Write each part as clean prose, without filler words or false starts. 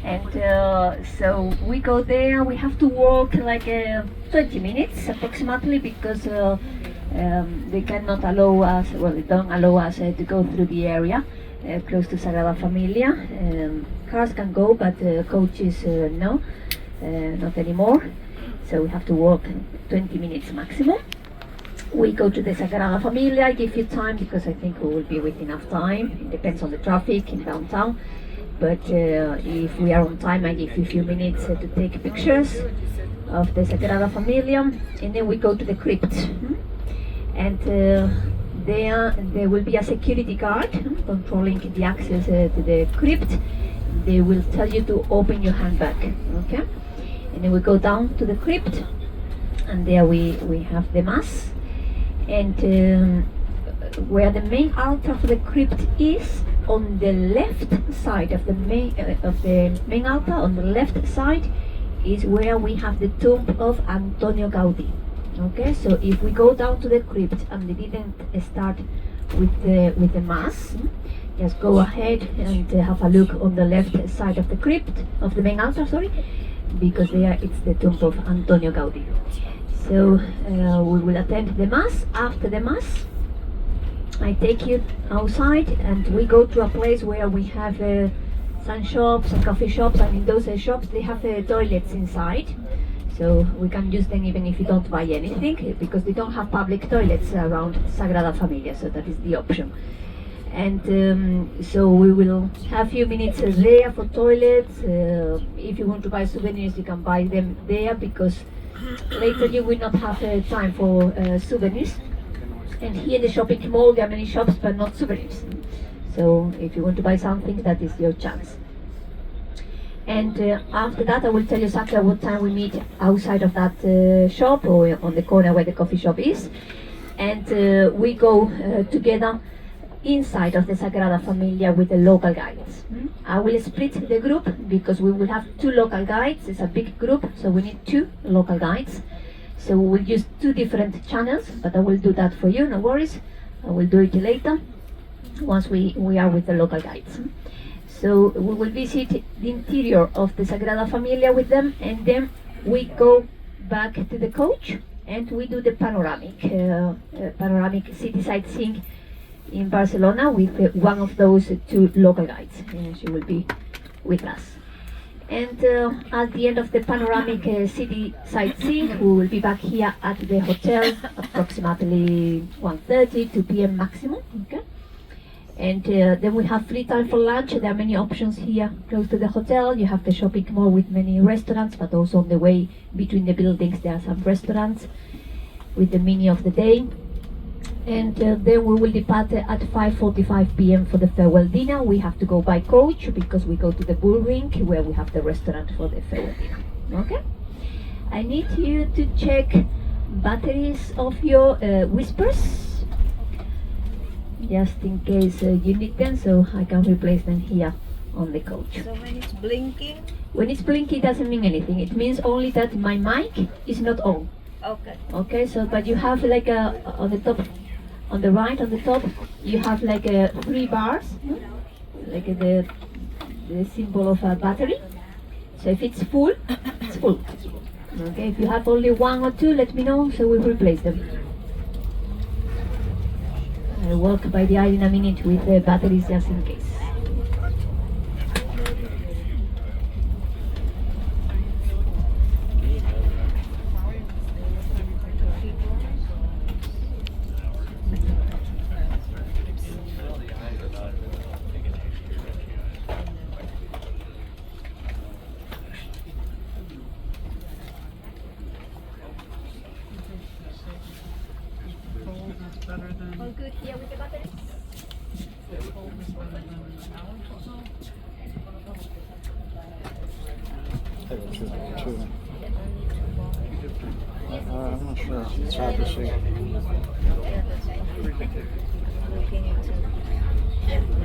And so we go there. We have to walk like 20 minutes approximately because they cannot allow us, well, they don't allow us to go through the area close to Sagrada Familia. Cars can go, but coaches no, not anymore. So we have to walk 20 minutes maximum. We go to the Sagrada Familia. I give you time because I think we will be with enough time. It depends on the traffic in downtown. But if we are on time, I give you a few minutes to take pictures of the Sagrada Familia, and then we go to the crypt. And there will be a security guard controlling the access to the crypt. They will tell you to open your handbag, okay? And then we go down to the crypt, and there we have the mass. And where the main altar for the crypt is, on the left side of the main altar, on the left side, is where we have the tomb of Antonio Gaudí. Okay, so if we go down to the crypt and they didn't start with the mass, just go ahead and have a look on the left side of the crypt, of the main altar, sorry, because there it's the tomb of Antonio Gaudí. So we will attend the mass. After the mass, I take you outside and we go to a place where we have some shops and coffee shops, and in those shops they have toilets inside. So we can use them even if you don't buy anything, because they don't have public toilets around Sagrada Familia, so that is the option. And so we will have a few minutes there for toilets. If you want to buy souvenirs, you can buy them there, because later you will not have time for souvenirs. And here in the shopping mall there are many shops but not souvenirs. So if you want to buy something, that is your chance. And after that I will tell you exactly at what time we meet outside of that shop, or on the corner where the coffee shop is. And we go together inside of the Sagrada Familia with the local guides. I will split the group because we will have 2 local guides. It's a big group, so we need 2 local guides. So we will use 2 different channels, but I will do that for you, no worries. I will do it later, once we are with the local guides. So we will visit the interior of the Sagrada Familia with them, and then we go back to the coach and we do the panoramic city sightseeing in Barcelona with one of those 2 local guides. She will be with us. And at the end of the panoramic city sightseeing, we will be back here at the hotel approximately 1:30, 2 p.m. maximum. Okay? And then we have free time for lunch. There are many options here close to the hotel. You have the shopping mall with many restaurants, but also on the way between the buildings there are some restaurants with the menu of the day. And then we will depart at 5:45 p.m. for the farewell dinner. We have to go by coach because we go to the bull ring where we have the restaurant for the farewell dinner. Okay? I need you to check batteries of your whispers, just in case you need them, so I can replace them here on the coach. So when it's blinking? When it's blinking, it doesn't mean anything. It means only that my mic is not on. Okay. Okay, so but you have like on the top, on the right, on the top, you have like 3 bars, like the symbol of a battery. So if it's full, it's full. Okay, if you have only 1 or 2, let me know, so we'll replace them. I walk by the aisle in a minute with the batteries just in case. All good here with the batteries? I'm not sure. It's hard to see. Looking into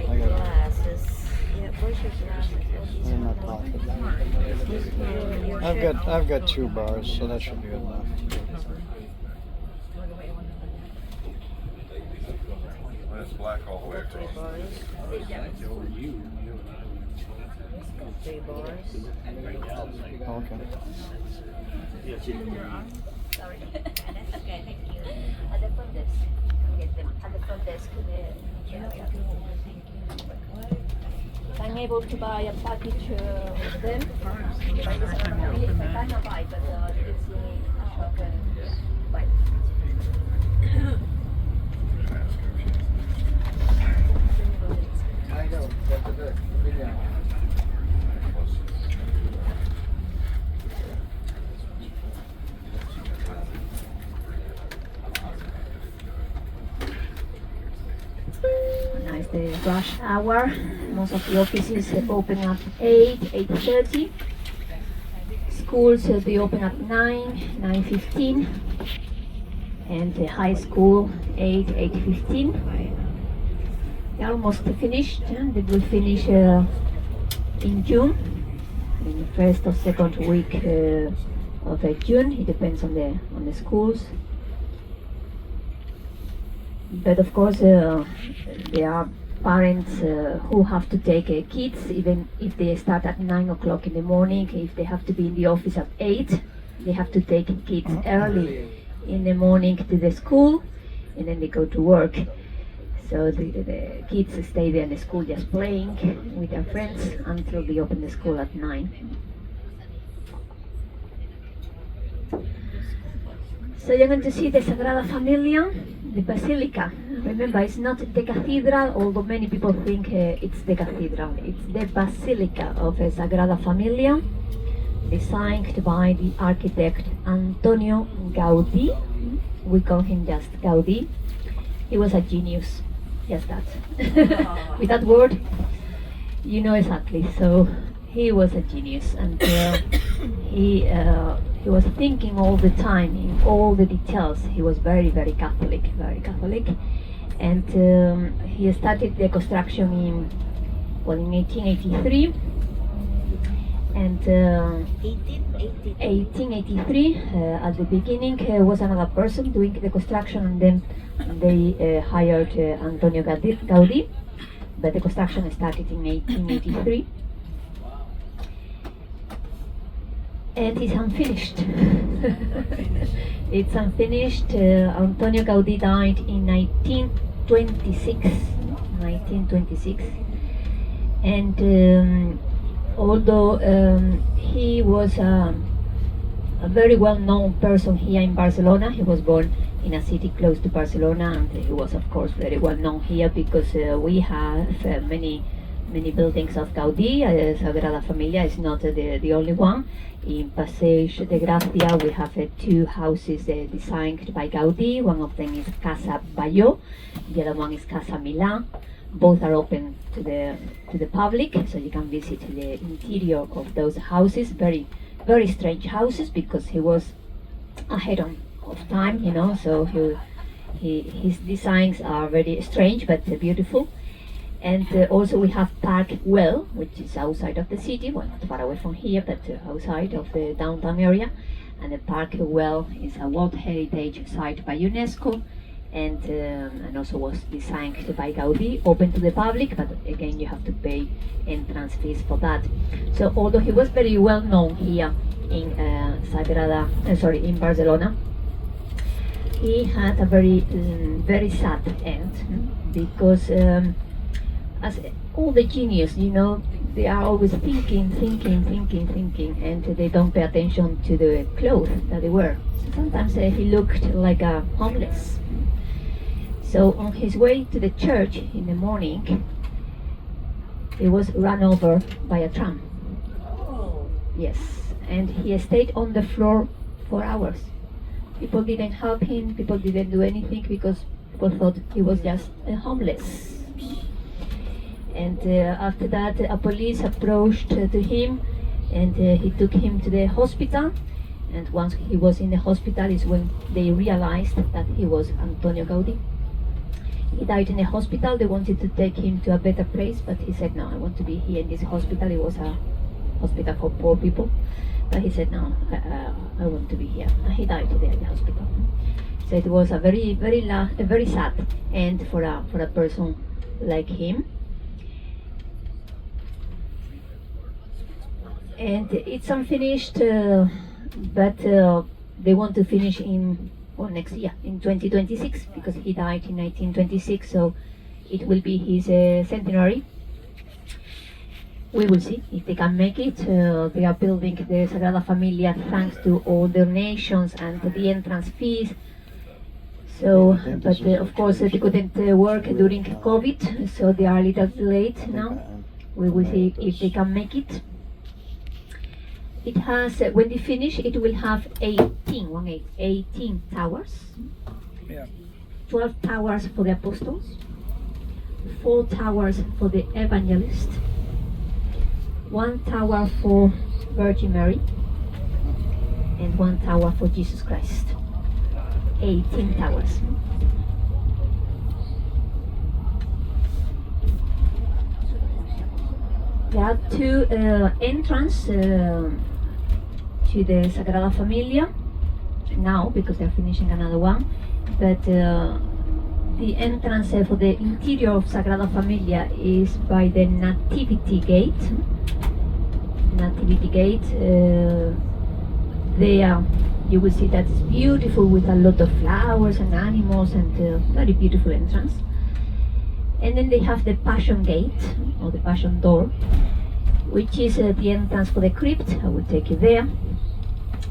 my glasses. Yeah, where's your glasses? In my pocket. I've got 2 bars, so that should be good enough. black all the way Three across. bars. Three bars. Okay. Sorry. That's okay, thank you. At the front desk. Can get them at the front desk. If I'm able to buy a package of them, if I cannot buy, but it's a shop buy. I know. That's the video. Now it's the rush hour. Most of the offices open at 8, 8:30. Schools they open at 9, 9:15. And the high school 8, 8:15. They're almost finished. They will finish in June, in the first or second week of June. It depends on the schools. But of course, there are parents who have to take kids, even if they start at 9 o'clock in the morning. If they have to be in the office at 8, they have to take kids early in the morning to the school, and then they go to work. So the kids stay there in the school just playing with their friends until they open the school at 9. So you're going to see the Sagrada Familia, the Basilica. Remember, it's not the cathedral, although many people think it's the cathedral. It's the Basilica of Sagrada Familia, designed by the architect Antonio Gaudí. We call him just Gaudí. He was a genius, just that. With that word, you know exactly. So he was a genius, and he was thinking all the time in all the details. He was very, very Catholic, and he started the construction in 1883. And 1883, at the beginning, was another person doing the construction, and then they hired Antonio Gaudí, but the construction started in 1883. And it's unfinished. It's unfinished. Antonio Gaudí died in 1926. And although he was a very well-known person here in Barcelona, he was born in a city close to Barcelona, and he was of course very well-known here because we have many buildings of Gaudí. Sagrada Familia is not the only one. In Passeig de Gracia we have two houses designed by Gaudí. One of them is Casa Batlló, the other one is Casa Milà. Both are open to the public, so you can visit the interior of those houses. Very, very strange houses because he was ahead of time, you know. So his designs are very strange but beautiful. And also we have Park Well, which is outside of the city, well, not far away from here, but outside of the downtown area. And the Park Well is a World Heritage Site by UNESCO, and also was designed by Gaudí, open to the public, but again you have to pay entrance fees for that. So although he was very well known here in in Barcelona, he had a very sad end because as all the genius, you know, they are always thinking, and they don't pay attention to the clothes that they wear. So sometimes he looked like a homeless. So on his way to the church in the morning, he was run over by a tram. Oh. Yes, and he stayed on the floor for hours. People didn't help him, people didn't do anything because people thought he was just homeless. And after that, a police approached to him, and he took him to the hospital. And once he was in the hospital is when they realized that he was Antonio Gaudí. He died in the hospital. They wanted to take him to a better place, but he said, no, I want to be here in this hospital. It was a hospital for poor people. But he said, no, I want to be here. And he died there at the hospital. So it was a very sad end for a person like him. And it's unfinished, but they want to finish in next year, in 2026, because he died in 1926. So it will be his centenary. We will see if they can make it. They are building the Sagrada Familia thanks to all donations and the entrance fees. So, but of course they couldn't work during COVID, so they are a little late now. We will see if they can make it. It has, when they finish, it will have 18 towers. Yeah. 12 towers for the apostles, 4 towers for the evangelist, 1 tower for Virgin Mary, and 1 tower for Jesus Christ. 18 towers. There are 2 entrances to the Sagrada Familia now, because they're finishing another one, but the entrance for the interior of Sagrada Familia is by the Nativity Gate. Nativity Gate. There you will see that it's beautiful with a lot of flowers and animals, and very beautiful entrance. And then they have the Passion Gate, or the Passion Door, which is the entrance for the crypt. I will take you there.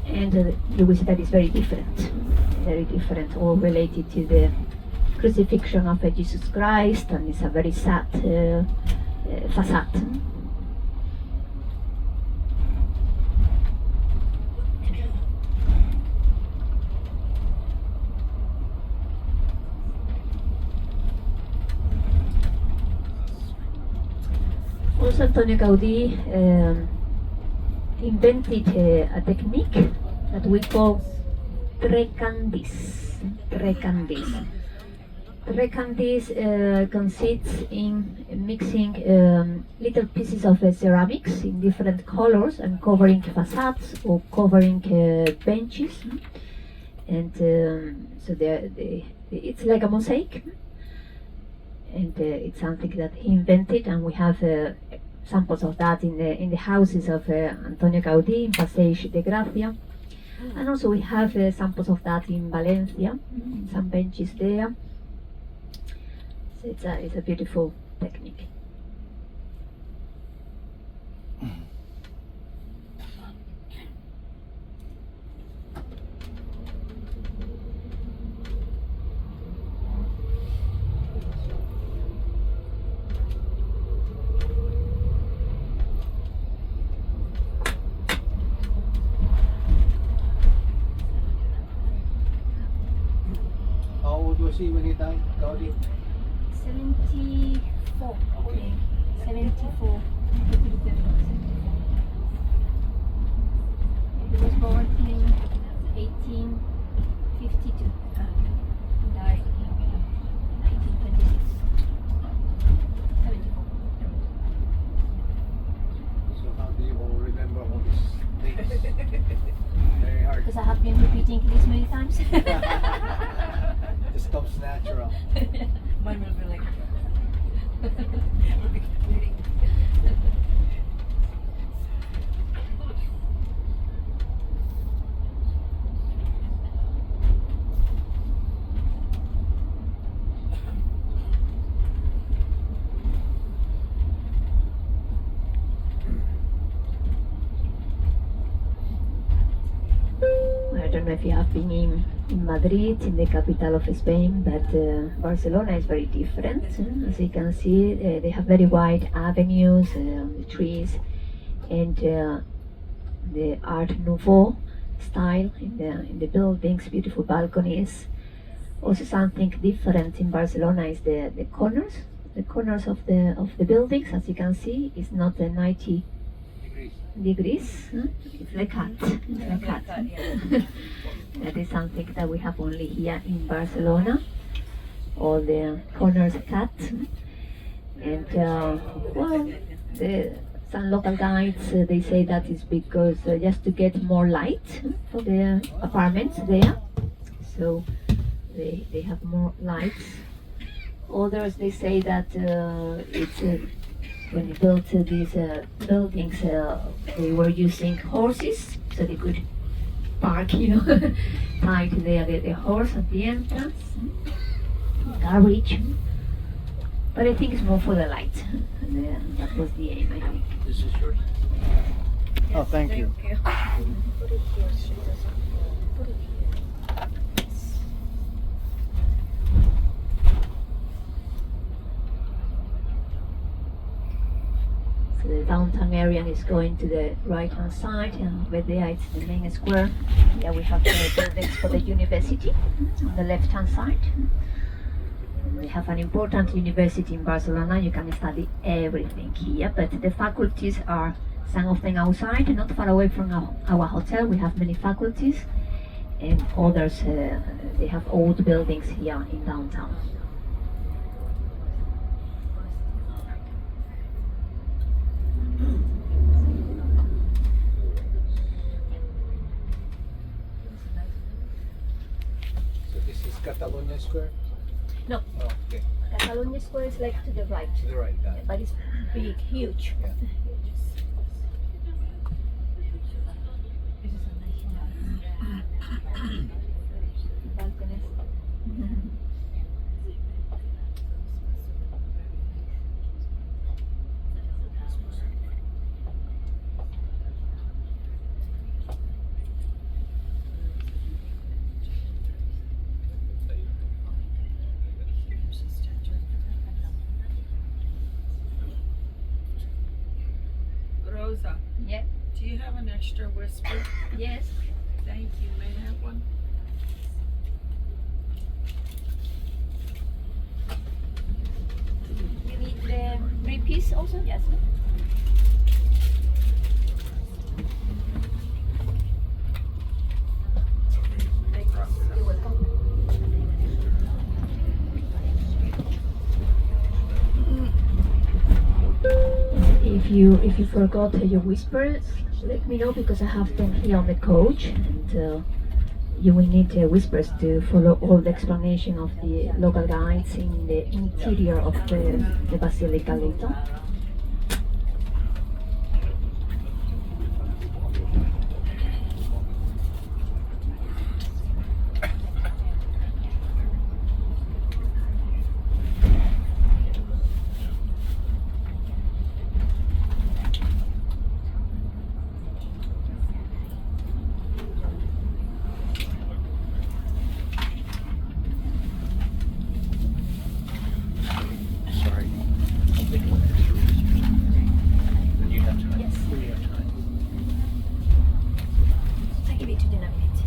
And you will see that it's very different, all related to the crucifixion of Jesus Christ, and it's a very sad facade. Also, Antonio Gaudí invented a technique that we call trecandis. Trecandis consists in mixing little pieces of ceramics in different colors and covering facades or covering benches. And so it's like a mosaic. And it's something that he invented, and we have samples of that in the houses of Antonio Gaudí in Passeig de Gracia, and also we have samples of that in Valencia, some benches there. So it's a beautiful technique. How old was he when he died, Gaudi? 74. Okay. 74. He was born in 1852. He died in 1926. 74. So how do you all remember all these things? Very hard. Because I have been repeating this many times. This comes natural. Mine will be like. I don't know if you have been in Madrid, in the capital of Spain, but Barcelona is very different. As you can see, they have very wide avenues, the trees, and the Art Nouveau style in the buildings, beautiful balconies. Also, something different in Barcelona is the corners. The corners of the buildings, as you can see, is not 90 degrees. It's like cut. It's like cut. That is something that we have only here in Barcelona. All the corners cut. And well, some local guides, they say that is because just to get more light for the apartments there. So they have more lights. Others, they say that it's when they built these buildings, they were using horses, so they could park, tied the horse at the entrance, garbage. But I think it's more for the light. That was the aim, I think. This is yours. Oh, thank you. So the downtown area is going to the right-hand side, and over there it's the main square. Yeah, we have the buildings for the university on the left-hand side. We have an important university in Barcelona. You can study everything here, but the faculties are some of them outside, not far away from our hotel. We have many faculties, and others they have old buildings here in downtown. So this is Catalonia Square? No, Oh, okay. Catalonia Square is like to the right, To the right, got it. but it's big, huge. Yeah. Balconies. Rosa, Yeah. do you have an extra whisper? Yes. Thank you. May I have one? You need the three-piece also? Yes. You're welcome. If you forgot your whispers, let me know because I have them here on the coach, and you will need whispers to follow all the explanation of the local guides in the interior of the basilica later. Sorry. I'll take one extra whisper. When you have time. Yes. When you have time. I give it to you in a minute.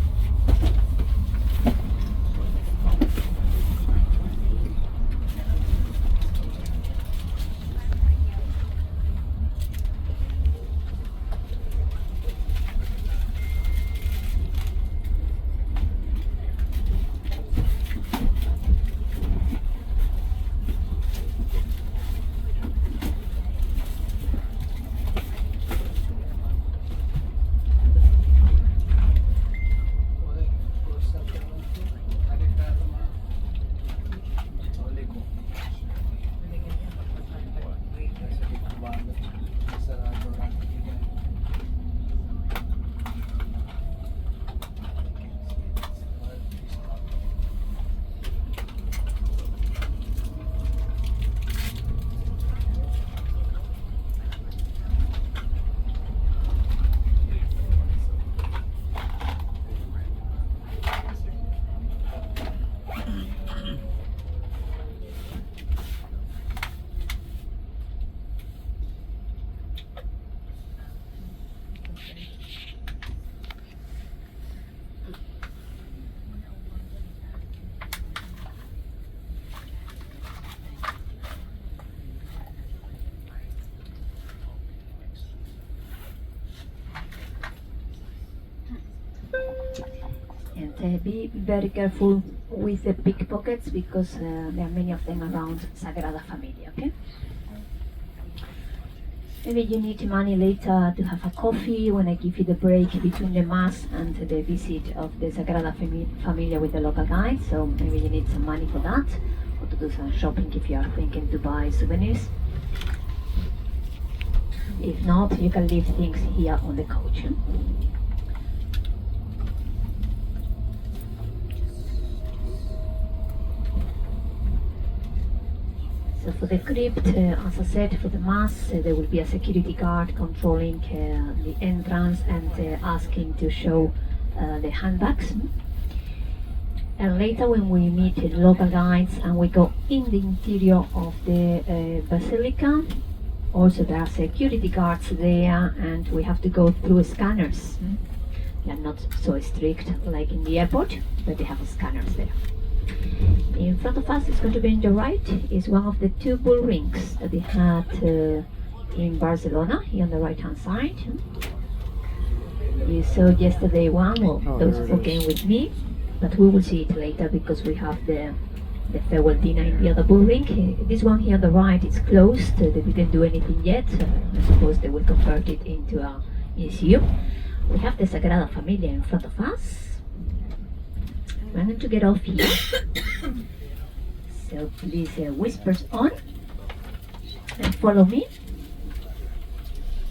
And be very careful with the pickpockets because there are many of them around Sagrada Familia, okay? Maybe you need money later to have a coffee when I give you the break between the mass and the visit of the Sagrada Familia with the local guide. So maybe you need some money for that, or to do some shopping if you are thinking to buy souvenirs. If not, you can leave things here on the coach. So for the crypt, as I said, for the mass, there will be a security guard controlling the entrance and asking to show the handbags. And later when we meet the local guides and we go in the interior of the basilica, also there are security guards there and we have to go through scanners. They are not so strict like in the airport, but they have scanners there. In front of us, it's going to be on the right, is one of the two bull rings that they had in Barcelona, here on the right hand side. You saw yesterday one of those who came with me, but we will see it later because we have the farewell dinner in the other bull ring. This one here on the right is closed, they didn't do anything yet. I suppose they will convert it into a museum. We have the Sagrada Familia in front of us. I'm going to get off here. So please whispers on and follow me.